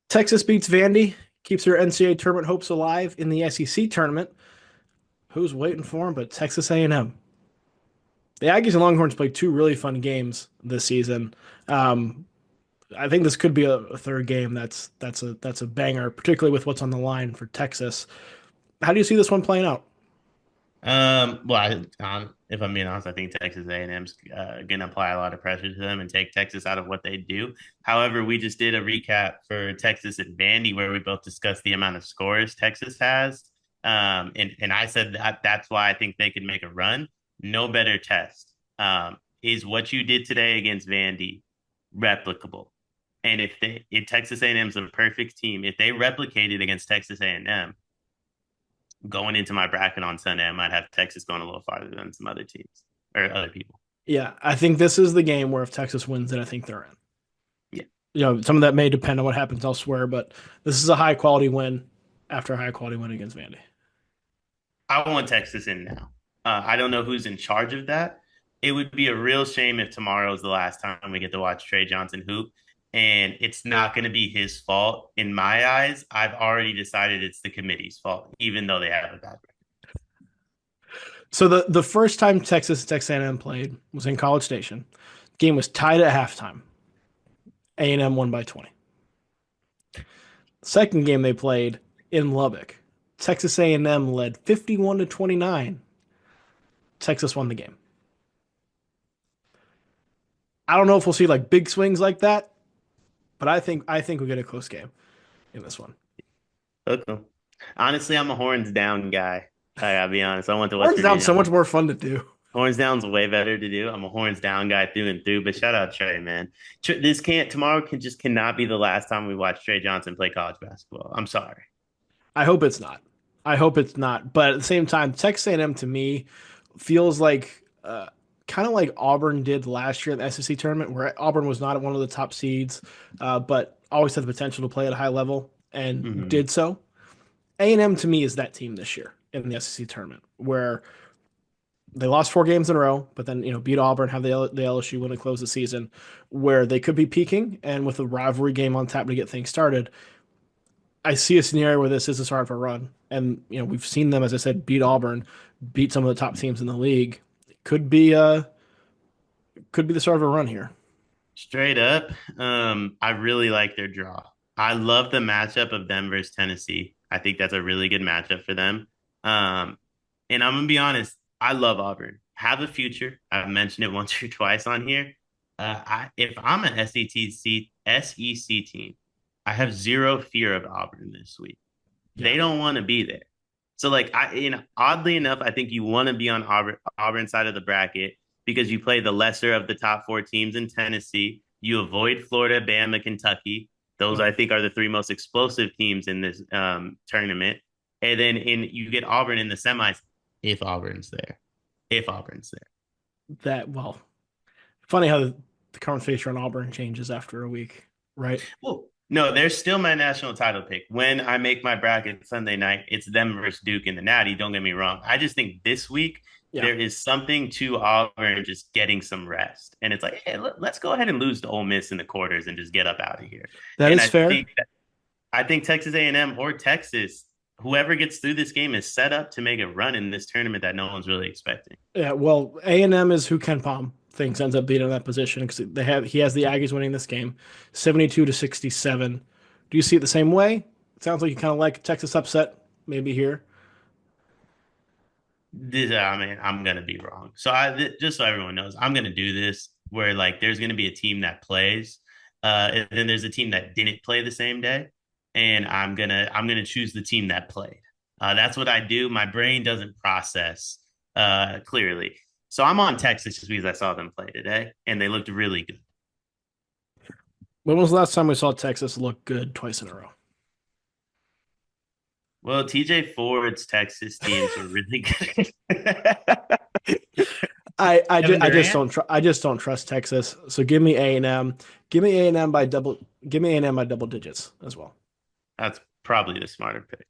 Texas beats Vandy, keeps their NCAA tournament hopes alive in the SEC tournament. Who's waiting for them but Texas A&M? The Aggies and Longhorns played two really fun games this season. Um, I think this could be a third game that's a banger, particularly with what's on the line for Texas. How do you see this one playing out? If I'm being honest, I think Texas A&M's going to apply a lot of pressure to them and take Texas out of what they do. However, we just did a recap for Texas and Vandy where we both discussed the amount of scores Texas has. And I said that that's why I think they could make a run. No better test. Is what you did today against Vandy replicable? And if Texas A&M's a perfect team, if they replicate it against Texas A&M, going into my bracket on Sunday, I might have Texas going a little farther than some other teams or other people. Yeah, I think this is the game where if Texas wins it, I think they're in. Yeah, Some of that may depend on what happens elsewhere, but this is a high quality win after a high quality win against Vandy. I want Texas in now. I don't know who's in charge of that. It would be a real shame if tomorrow is the last time we get to watch Trey Johnson hoop. And it's not going to be his fault. In my eyes, I've already decided it's the committee's fault, even though they have a bad record. So the first time Texas A&M played was in College Station. The game was tied at halftime. A&M won by 20. Second game they played in Lubbock. Texas A&M led 51 to 29. Texas won the game. I don't know if we'll see like big swings like that, but I think we get a close game in this one. Okay. Honestly, I'm a horns down guy. I gotta be honest. I went to West Horns down Virginia. so much more fun to do. Horns down's way better to do. I'm a horns down guy through and through. But shout out Trey, man. This can't tomorrow can just cannot be the last time we watch Trey Johnson play college basketball. I'm sorry. I hope it's not. I hope it's not. But at the same time, Texas A&M to me feels like kind of like Auburn did last year in the SEC tournament, where Auburn was not one of the top seeds, but always had the potential to play at a high level and Mm-hmm. did so. A&M to me is that team this year in the SEC tournament, where they lost four games in a row, but then beat Auburn, have the LSU win and close the season, where they could be peaking, and with a rivalry game on tap to get things started, I see a scenario where this is the start of a run, and we've seen them, as I said, beat Auburn, beat some of the top teams in the league. It could be the start of a run here. Straight up, I really like their draw. I love the matchup of them versus Tennessee. I think that's a really good matchup for them. Um, and I'm gonna be honest, I love Auburn. Have a future. I've mentioned it once or twice on here. If I'm an SEC team, I have zero fear of Auburn this week. Yeah, They don't want to be there. So like oddly enough, I think you want to be on Auburn side of the bracket because you play the lesser of the top four teams in Tennessee. You avoid Florida, Bama, Kentucky. Those I think are the three most explosive teams in this tournament. And then you get Auburn in the semis if Auburn's there. If Auburn's there. that well, funny how the conversation on Auburn changes after a week, right? Well, no, they're still my national title pick. When I make my bracket Sunday night, it's them versus Duke in the Natty. Don't get me wrong. I just think this week Yeah, there is something to Auburn just getting some rest, and it's like, hey, let's go ahead and lose to Ole Miss in the quarters and just get up out of here. that And is fair. I think Texas A&M or Texas, whoever gets through this game, is set up to make a run in this tournament that no one's really expecting. Yeah, well, A&M is who Ken Palm thinks ends up being in that position because he has the Aggies winning this game, 72 to 67. Do you see it the same way? It sounds like you kind of like Texas upset maybe here. I mean, I'm gonna be wrong. So just so everyone knows, I'm gonna do this where like there's gonna be a team that plays, and then there's a team that didn't play the same day, and I'm gonna choose the team that played. That's what I do. My brain doesn't process clearly, so I'm on Texas just because I saw them play today, and they looked really good. When was the last time we saw Texas look good twice in a row? Well, TJ Ford's Texas teams were really good. Kevin Durant. I just don't trust Texas. So give me A&M. Give me A&M by double. Give me A&M by double digits as well. That's probably the smarter pick.